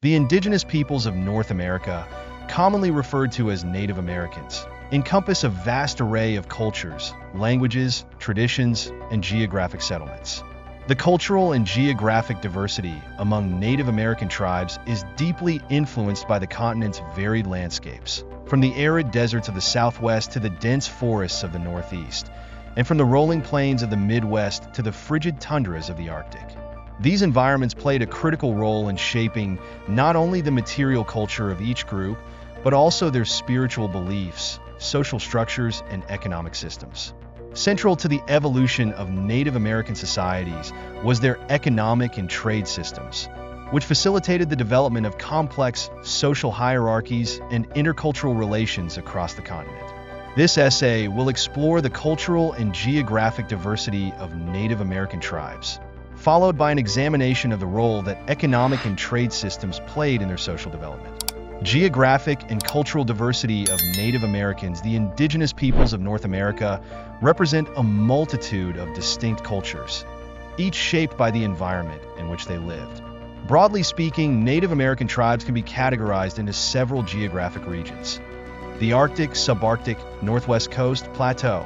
The indigenous peoples of North America, commonly referred to as Native Americans, encompass a vast array of cultures, languages, traditions, and geographic settlements. The cultural and geographic diversity among Native American tribes is deeply influenced by the continent's varied landscapes, from the arid deserts of the Southwest to the dense forests of the Northeast, and from the rolling plains of the Midwest to the frigid tundras of the Arctic. These environments played a critical role in shaping not only the material culture of each group, but also their spiritual beliefs, social structures, and economic systems. Central to the evolution of Native American societies was their economic and trade systems, which facilitated the development of complex social hierarchies and intercultural relations across the continent. This essay will explore the cultural and geographic diversity of Native American tribes, followed by an examination of the role that economic and trade systems played in their social development. Geographic and cultural diversity of Native Americans, the indigenous peoples of North America, represent a multitude of distinct cultures, each shaped by the environment in which they lived. Broadly speaking, Native American tribes can be categorized into several geographic regions: the Arctic, subarctic, Northwest Coast, Plateau,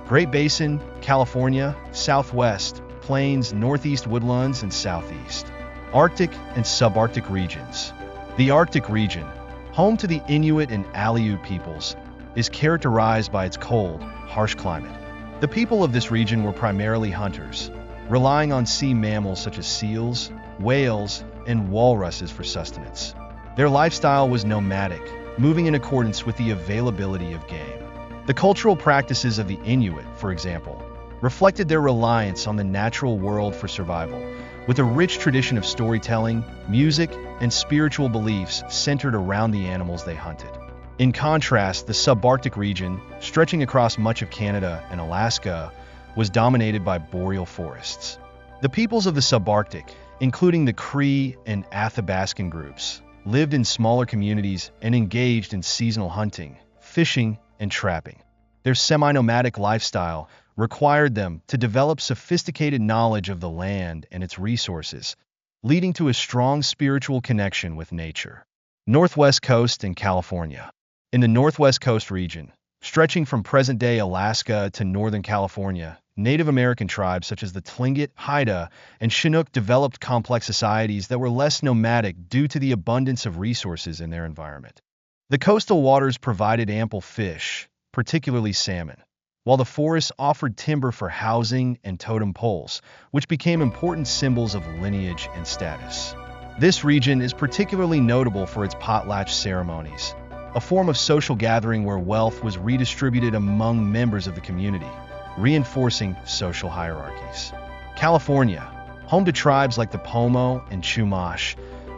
Great Basin, California, Southwest, Plains, Northeast Woodlands, and Southeast. Arctic and subarctic regions. The Arctic region, home to the Inuit and Aleut peoples, is characterized by its cold, harsh climate. The people of this region were primarily hunters, relying on sea mammals such as seals, whales, and walruses for sustenance. Their lifestyle was nomadic, moving in accordance with the availability of game. The cultural practices of the Inuit, for example, reflected their reliance on the natural world for survival, with a rich tradition of storytelling, music, and spiritual beliefs centered around the animals they hunted. In contrast, the subarctic region, stretching across much of Canada and Alaska, was dominated by boreal forests. The peoples of the subarctic, including the Cree and Athabascan groups, lived in smaller communities and engaged in seasonal hunting, fishing, and trapping. Their semi-nomadic lifestyle required them to develop sophisticated knowledge of the land and its resources, leading to a strong spiritual connection with nature. Northwest Coast and California. In the Northwest Coast region, stretching from present-day Alaska to Northern California, Native American tribes such as the Tlingit, Haida, and Chinook developed complex societies that were less nomadic due to the abundance of resources in their environment. The coastal waters provided ample fish, particularly salmon, while the forests offered timber for housing and totem poles, which became important symbols of lineage and status. This region is particularly notable for its potlatch ceremonies, a form of social gathering where wealth was redistributed among members of the community, reinforcing social hierarchies. California, home to tribes like the Pomo and Chumash,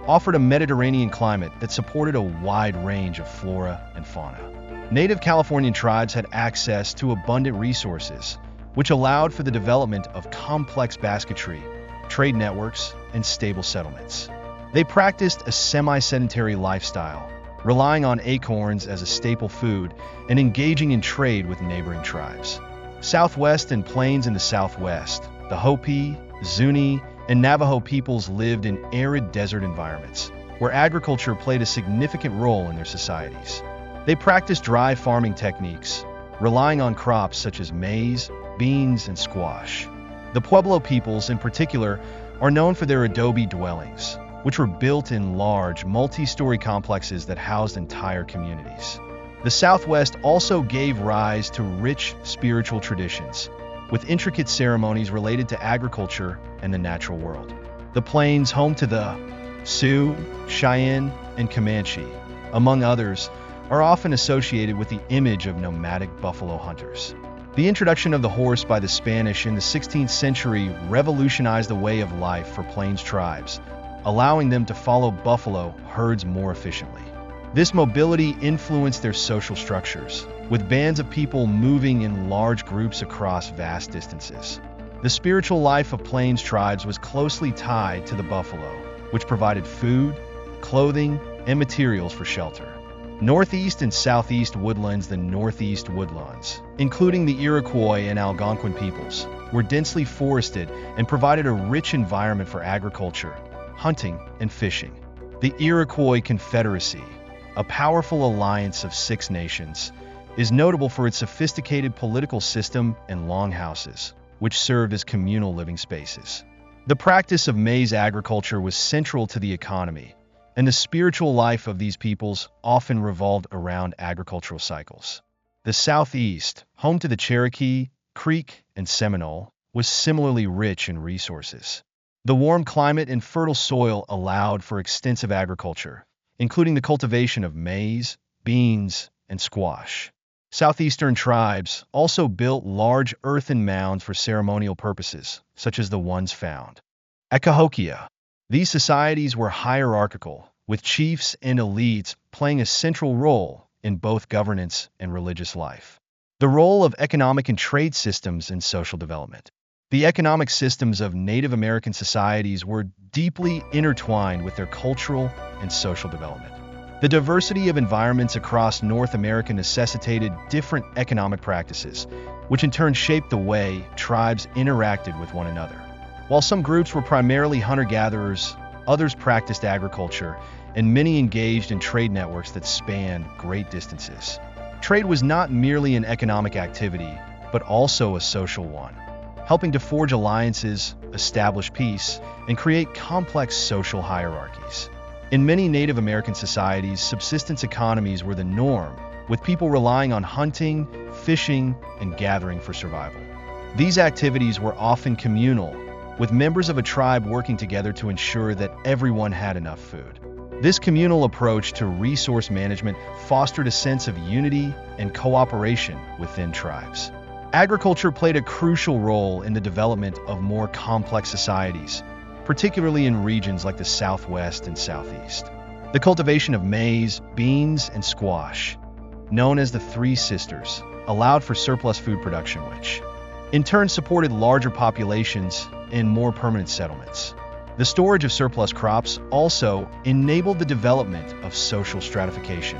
offered a Mediterranean climate that supported a wide range of flora and fauna. Native Californian tribes had access to abundant resources, which allowed for the development of complex basketry, trade networks, and stable settlements. They practiced a semi-sedentary lifestyle, relying on acorns as a staple food and engaging in trade with neighboring tribes. Southwest and Plains in the Southwest, the Hopi, Zuni, and Navajo peoples lived in arid desert environments, where agriculture played a significant role in their societies. They practiced dry farming techniques, relying on crops such as maize, beans, and squash. The Pueblo peoples, in particular, are known for their adobe dwellings, which were built in large, multi-story complexes that housed entire communities. The Southwest also gave rise to rich spiritual traditions, with intricate ceremonies related to agriculture and the natural world. The Plains, home to the Sioux, Cheyenne, and Comanche, among others, are often associated with the image of nomadic buffalo hunters. The introduction of the horse by the Spanish in the 16th century revolutionized the way of life for Plains tribes, allowing them to follow buffalo herds more efficiently. This mobility influenced their social structures, with bands of people moving in large groups across vast distances. The spiritual life of Plains tribes was closely tied to the buffalo, which provided food, clothing, and materials for shelter. Northeast and Southeast Woodlands. The Northeast Woodlands, including the Iroquois and Algonquin peoples, were densely forested and provided a rich environment for agriculture, hunting, and fishing. The Iroquois Confederacy, a powerful alliance of 6 nations, is notable for its sophisticated political system and longhouses, which served as communal living spaces. The practice of maize agriculture was central to the economy, and the spiritual life of these peoples often revolved around agricultural cycles. The Southeast, home to the Cherokee, Creek, and Seminole, was similarly rich in resources. The warm climate and fertile soil allowed for extensive agriculture, including the cultivation of maize, beans, and squash. Southeastern tribes also built large earthen mounds for ceremonial purposes, such as the ones found at Cahokia. These societies were hierarchical, with chiefs and elites playing a central role in both governance and religious life. The role of economic and trade systems in social development. The economic systems of Native American societies were deeply intertwined with their cultural and social development. The diversity of environments across North America necessitated different economic practices, which in turn shaped the way tribes interacted with one another. While some groups were primarily hunter-gatherers, others practiced agriculture, and many engaged in trade networks that spanned great distances. Trade was not merely an economic activity, but also a social one, helping to forge alliances, establish peace, and create complex social hierarchies. In many Native American societies, subsistence economies were the norm, with people relying on hunting, fishing, and gathering for survival. These activities were often communal, with members of a tribe working together to ensure that everyone had enough food. This communal approach to resource management fostered a sense of unity and cooperation within tribes. Agriculture played a crucial role in the development of more complex societies, particularly in regions like the Southwest and Southeast. The cultivation of maize, beans, and squash, known as the Three Sisters, allowed for surplus food production, which, in turn, supported larger populations and more permanent settlements. The storage of surplus crops also enabled the development of social stratification,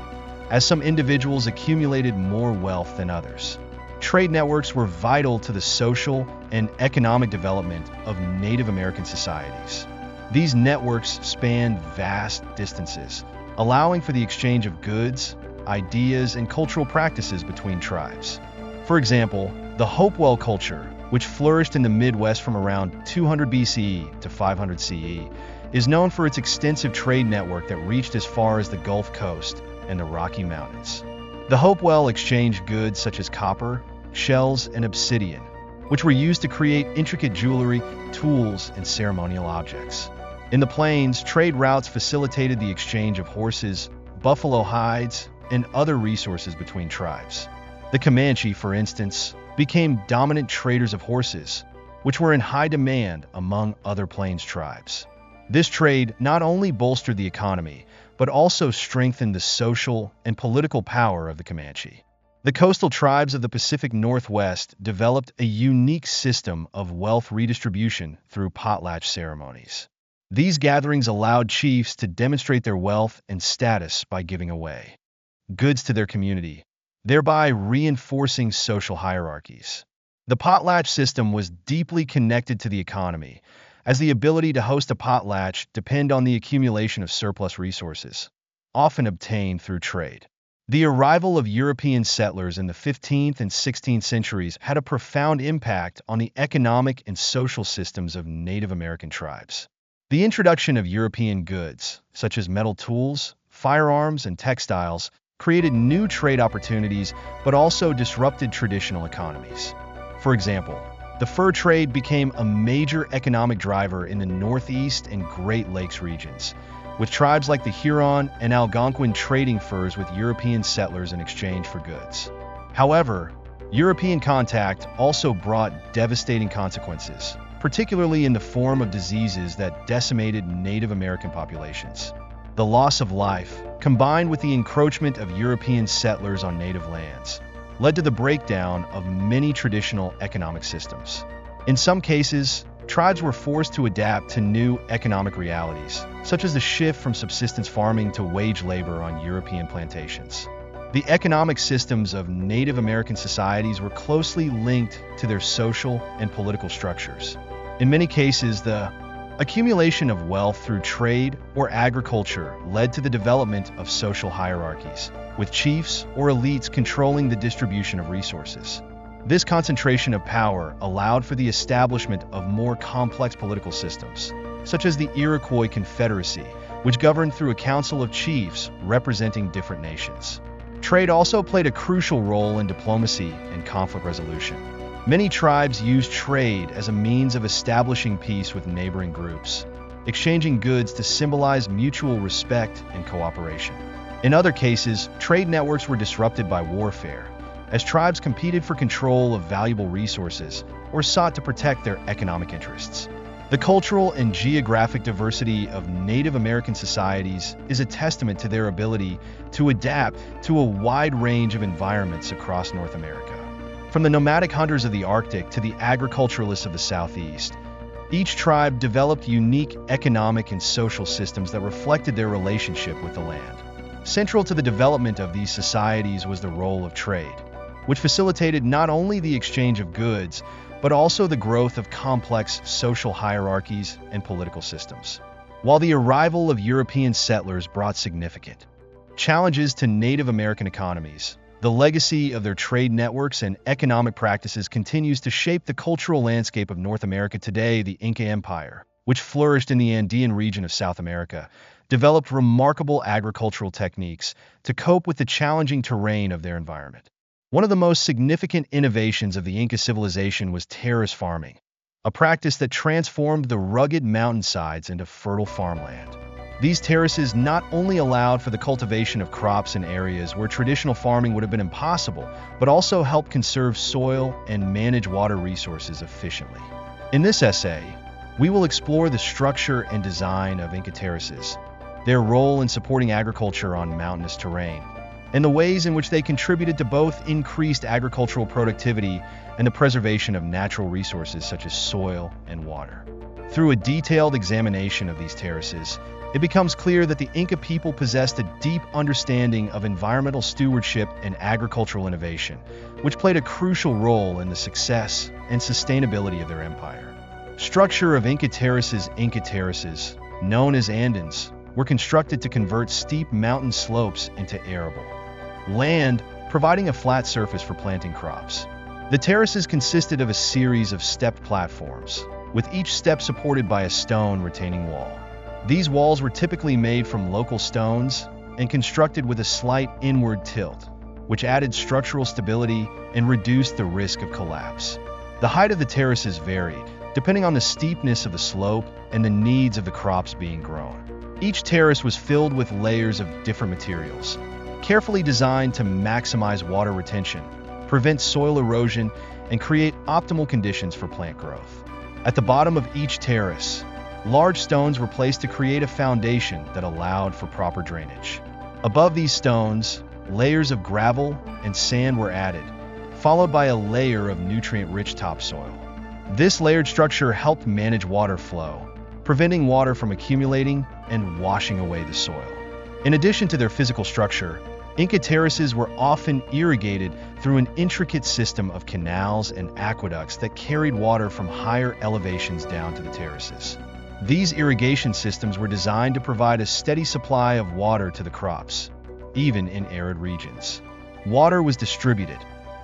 as some individuals accumulated more wealth than others. Trade networks were vital to the social and economic development of Native American societies. These networks spanned vast distances, allowing for the exchange of goods, ideas, and cultural practices between tribes. For example, the Hopewell culture, which flourished in the Midwest from around 200 BCE to 500 CE, is known for its extensive trade network that reached as far as the Gulf Coast and the Rocky Mountains. The Hopewell exchanged goods such as copper, shells, and obsidian, which were used to create intricate jewelry, tools, and ceremonial objects. In the plains, trade routes facilitated the exchange of horses, buffalo hides, and other resources between tribes. The Comanche, for instance, became dominant traders of horses, which were in high demand among other plains tribes. This trade not only bolstered the economy, but also strengthened the social and political power of the Comanche. The coastal tribes of the Pacific Northwest developed a unique system of wealth redistribution through potlatch ceremonies. These gatherings allowed chiefs to demonstrate their wealth and status by giving away goods to their community, thereby reinforcing social hierarchies. The potlatch system was deeply connected to the economy, as the ability to host a potlatch depended on the accumulation of surplus resources, often obtained through trade. The arrival of European settlers in the 15th and 16th centuries had a profound impact on the economic and social systems of Native American tribes. The introduction of European goods, such as metal tools, firearms, and textiles, created new trade opportunities but also disrupted traditional economies. For example, the fur trade became a major economic driver in the Northeast and Great Lakes regions, with tribes like the Huron and Algonquin trading furs with European settlers in exchange for goods. However, European contact also brought devastating consequences, particularly in the form of diseases that decimated Native American populations. The loss of life, combined with the encroachment of European settlers on native lands, led to the breakdown of many traditional economic systems. In some cases, tribes were forced to adapt to new economic realities, such as the shift from subsistence farming to wage labor on European plantations. The economic systems of Native American societies were closely linked to their social and political structures. In many cases, the Accumulation of wealth through trade or agriculture led to the development of social hierarchies, with chiefs or elites controlling the distribution of resources. This concentration of power allowed for the establishment of more complex political systems, such as the Iroquois Confederacy, which governed through a council of chiefs representing different nations. Trade also played a crucial role in diplomacy and conflict resolution. Many tribes used trade as a means of establishing peace with neighboring groups, exchanging goods to symbolize mutual respect and cooperation. In other cases, trade networks were disrupted by warfare, as tribes competed for control of valuable resources or sought to protect their economic interests. The cultural and geographic diversity of Native American societies is a testament to their ability to adapt to a wide range of environments across North America. From the nomadic hunters of the Arctic to the agriculturalists of the Southeast, each tribe developed unique economic and social systems that reflected their relationship with the land. Central to the development of these societies was the role of trade, which facilitated not only the exchange of goods, but also the growth of complex social hierarchies and political systems. While the arrival of European settlers brought significant challenges to Native American economies, the legacy of their trade networks and economic practices continues to shape the cultural landscape of North America today. The Inca Empire, which flourished in the Andean region of South America, developed remarkable agricultural techniques to cope with the challenging terrain of their environment. One of the most significant innovations of the Inca civilization was terrace farming, a practice that transformed the rugged mountainsides into fertile farmland. These terraces not only allowed for the cultivation of crops in areas where traditional farming would have been impossible, but also helped conserve soil and manage water resources efficiently. In this essay, we will explore the structure and design of Inca terraces, their role in supporting agriculture on mountainous terrain, and the ways in which they contributed to both increased agricultural productivity and the preservation of natural resources such as soil and water. Through a detailed examination of these terraces, it becomes clear that the Inca people possessed a deep understanding of environmental stewardship and agricultural innovation, which played a crucial role in the success and sustainability of their empire. Structure of Inca terraces. Inca terraces, known as andans, were constructed to convert steep mountain slopes into arable land, providing a flat surface for planting crops. The terraces consisted of a series of stepped platforms, with each step supported by a stone retaining wall. These walls were typically made from local stones and constructed with a slight inward tilt, which added structural stability and reduced the risk of collapse. The height of the terraces varied, depending on the steepness of the slope and the needs of the crops being grown. Each terrace was filled with layers of different materials, carefully designed to maximize water retention, prevent soil erosion, and create optimal conditions for plant growth. At the bottom of each terrace, large stones were placed to create a foundation that allowed for proper drainage. Above these stones, layers of gravel and sand were added, followed by a layer of nutrient-rich topsoil. This layered structure helped manage water flow, preventing water from accumulating and washing away the soil. In addition to their physical structure, Inca terraces were often irrigated through an intricate system of canals and aqueducts that carried water from higher elevations down to the terraces. These irrigation systems were designed to provide a steady supply of water to the crops, even in arid regions. Water was distributed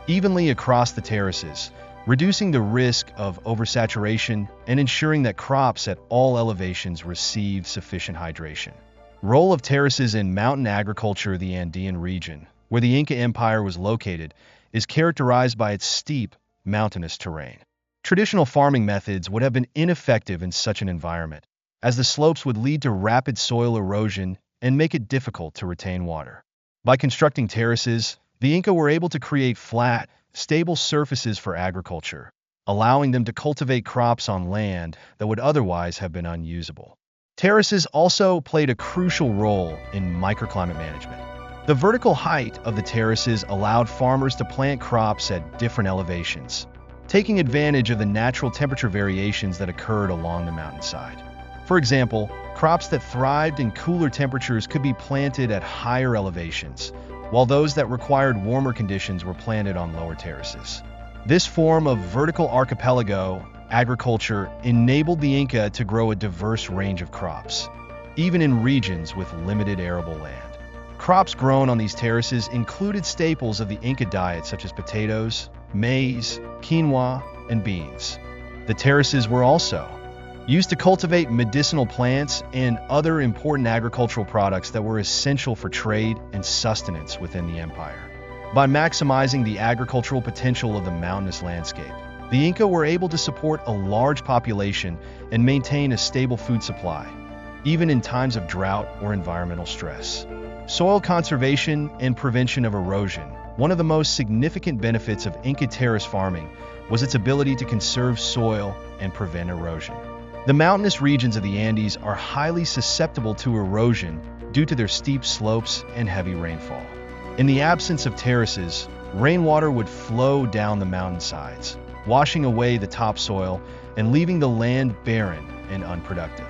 evenly across the terraces, reducing the risk of oversaturation and ensuring that crops at all elevations received sufficient hydration. Role of terraces in mountain agriculture. The Andean region, where the Inca Empire was located, is characterized by its steep, mountainous terrain. Traditional farming methods would have been ineffective in such an environment, as the slopes would lead to rapid soil erosion and make it difficult to retain water. By constructing terraces, the Inca were able to create flat, stable surfaces for agriculture, allowing them to cultivate crops on land that would otherwise have been unusable. Terraces also played a crucial role in microclimate management. The vertical height of the terraces allowed farmers to plant crops at different elevations, taking advantage of the natural temperature variations that occurred along the mountainside. For example, crops that thrived in cooler temperatures could be planted at higher elevations, while those that required warmer conditions were planted on lower terraces. This form of vertical archipelago agriculture enabled the Inca to grow a diverse range of crops, even in regions with limited arable land. Crops grown on these terraces included staples of the Inca diet such as potatoes, maize, quinoa, and beans. The terraces were also used to cultivate medicinal plants and other important agricultural products that were essential for trade and sustenance within the empire. By maximizing the agricultural potential of the mountainous landscape, the Inca were able to support a large population and maintain a stable food supply, even in times of drought or environmental stress. Soil conservation and prevention of erosion. One of the most significant benefits of Inca terrace farming was its ability to conserve soil and prevent erosion. The mountainous regions of the Andes are highly susceptible to erosion due to their steep slopes and heavy rainfall. In the absence of terraces, rainwater would flow down the mountainsides, washing away the topsoil and leaving the land barren and unproductive.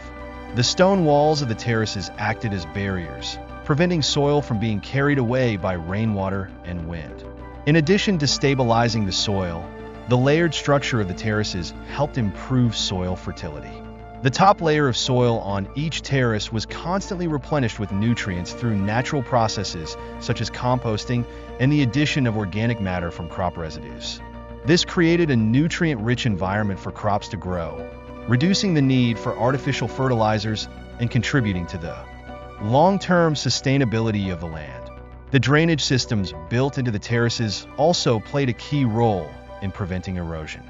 The stone walls of the terraces acted as barriers, preventing soil from being carried away by rainwater and wind. In addition to stabilizing the soil, the layered structure of the terraces helped improve soil fertility. The top layer of soil on each terrace was constantly replenished with nutrients through natural processes such as composting and the addition of organic matter from crop residues. This created a nutrient-rich environment for crops to grow, reducing the need for artificial fertilizers and contributing to the long-term sustainability of the land. The drainage systems built into the terraces also played a key role in preventing erosion.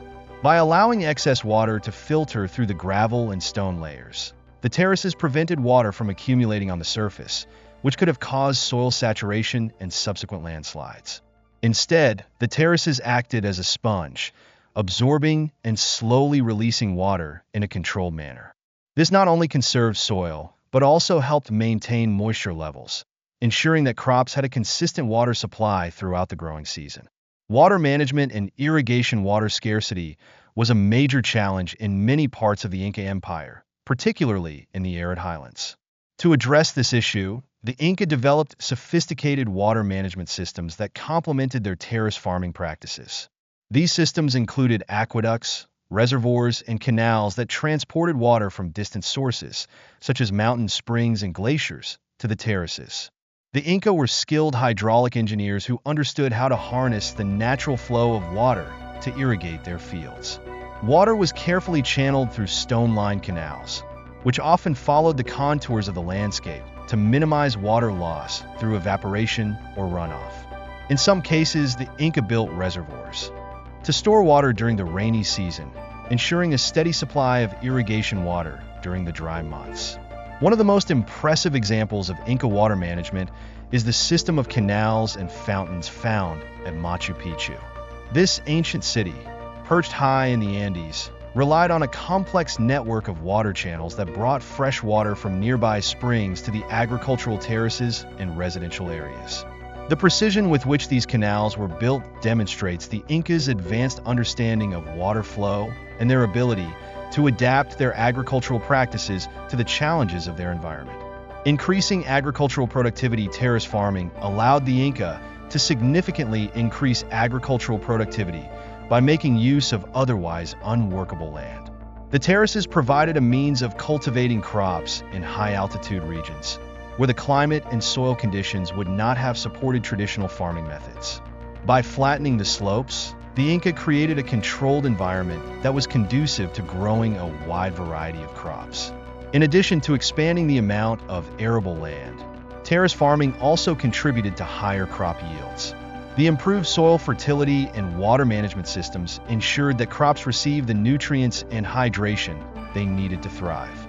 By allowing excess water to filter through the gravel and stone layers, the terraces prevented water from accumulating on the surface, which could have caused soil saturation and subsequent landslides. Instead, the terraces acted as a sponge, absorbing and slowly releasing water in a controlled manner. This not only conserved soil, but also helped maintain moisture levels, ensuring that crops had a consistent water supply throughout the growing season. Water management and irrigation water scarcity was a major challenge in many parts of the Inca Empire, particularly in the arid highlands. To address this issue, the Inca developed sophisticated water management systems that complemented their terrace farming practices. These systems included aqueducts, reservoirs, and canals that transported water from distant sources, such as mountain springs and glaciers, to the terraces. The Inca were skilled hydraulic engineers who understood how to harness the natural flow of water to irrigate their fields. Water was carefully channeled through stone-lined canals, which often followed the contours of the landscape to minimize water loss through evaporation or runoff. In some cases, the Inca built reservoirs to store water during the rainy season, ensuring a steady supply of irrigation water during the dry months. One of the most impressive examples of Inca water management is the system of canals and fountains found at Machu Picchu. This ancient city, perched high in the Andes, relied on a complex network of water channels that brought fresh water from nearby springs to the agricultural terraces and residential areas. The precision with which these canals were built demonstrates the Incas' advanced understanding of water flow and their ability to adapt their agricultural practices to the challenges of their environment. Increasing agricultural productivity. Terrace farming allowed the Inca to significantly increase agricultural productivity by making use of otherwise unworkable land. The terraces provided a means of cultivating crops in high-altitude regions, where the climate and soil conditions would not have supported traditional farming methods. By flattening the slopes, the Inca created a controlled environment that was conducive to growing a wide variety of crops. In addition to expanding the amount of arable land, terrace farming also contributed to higher crop yields. The improved soil fertility and water management systems ensured that crops received the nutrients and hydration they needed to thrive.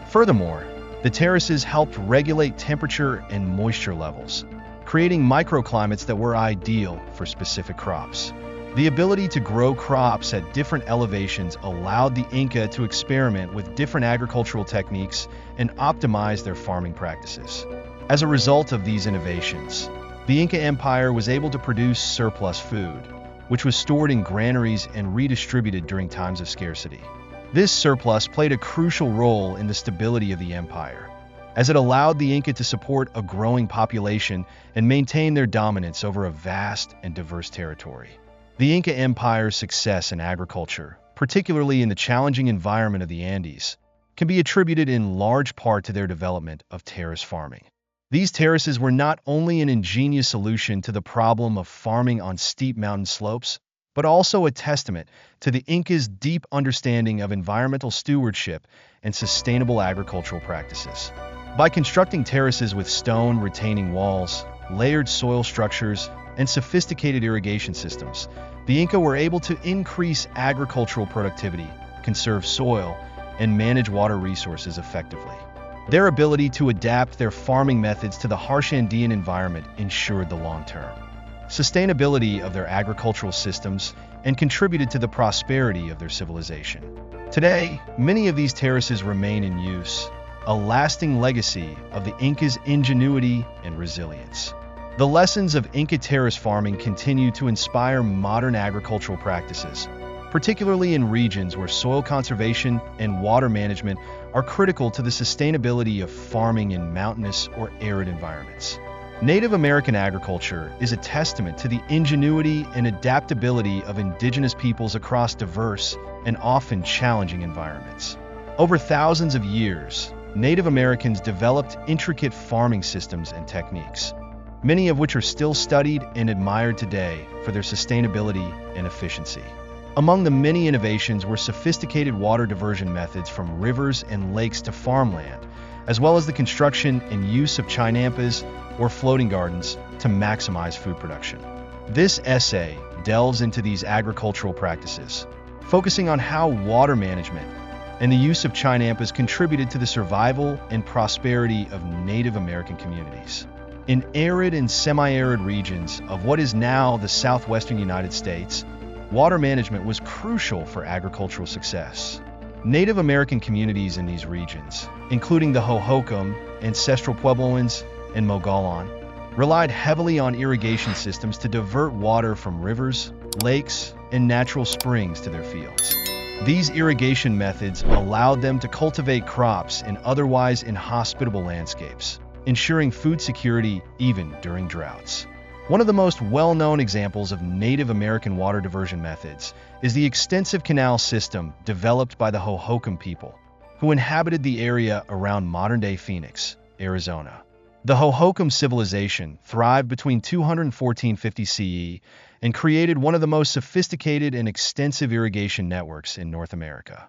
Furthermore, the terraces helped regulate temperature and moisture levels, creating microclimates that were ideal for specific crops. The ability to grow crops at different elevations allowed the Inca to experiment with different agricultural techniques and optimize their farming practices. As a result of these innovations, the Inca Empire was able to produce surplus food, which was stored in granaries and redistributed during times of scarcity. This surplus played a crucial role in the stability of the empire, as it allowed the Inca to support a growing population and maintain their dominance over a vast and diverse territory. The Inca Empire's success in agriculture particularly in the challenging environment of the Andes, can be attributed in large part to their development of terrace farming. These terraces were not only an ingenious solution to the problem of farming on steep mountain slopes, but also a testament to the Incas' deep understanding of environmental stewardship and sustainable agricultural practices. By constructing terraces with stone retaining walls, layered soil structures, and sophisticated irrigation systems, the Inca were able to increase agricultural productivity, conserve soil, and manage water resources effectively. Their ability to adapt their farming methods to the harsh Andean environment ensured the long-term sustainability of their agricultural systems and contributed to the prosperity of their civilization. Today, many of these terraces remain in use, a lasting legacy of the Incas' ingenuity and resilience. The lessons of Inca terrace farming continue to inspire modern agricultural practices, particularly in regions where soil conservation and water management are critical to the sustainability of farming in mountainous or arid environments. Native American agriculture is a testament to the ingenuity and adaptability of indigenous peoples across diverse and often challenging environments. Over thousands of years, Native Americans developed intricate farming systems and techniques, many of which are still studied and admired today for their sustainability and efficiency. Among the many innovations were sophisticated water diversion methods from rivers and lakes to farmland, as well as the construction and use of chinampas or floating gardens to maximize food production. This essay delves into these agricultural practices, focusing on how water management and the use of chinampas contributed to the survival and prosperity of Native American communities. In arid and semi-arid regions of what is now the southwestern United States, water management was crucial for agricultural success. Native American communities in these regions, including the Hohokam, ancestral Puebloans, and Mogollon, relied heavily on irrigation systems to divert water from rivers, lakes, and natural springs to their fields. These irrigation methods allowed them to cultivate crops in otherwise inhospitable landscapes, ensuring food security even during droughts. One of the most well-known examples of Native American water diversion methods is the extensive canal system developed by the Hohokam people, who inhabited the area around modern-day Phoenix, Arizona. The Hohokam civilization thrived between 200 and 1450 CE and created one of the most sophisticated and extensive irrigation networks in North America.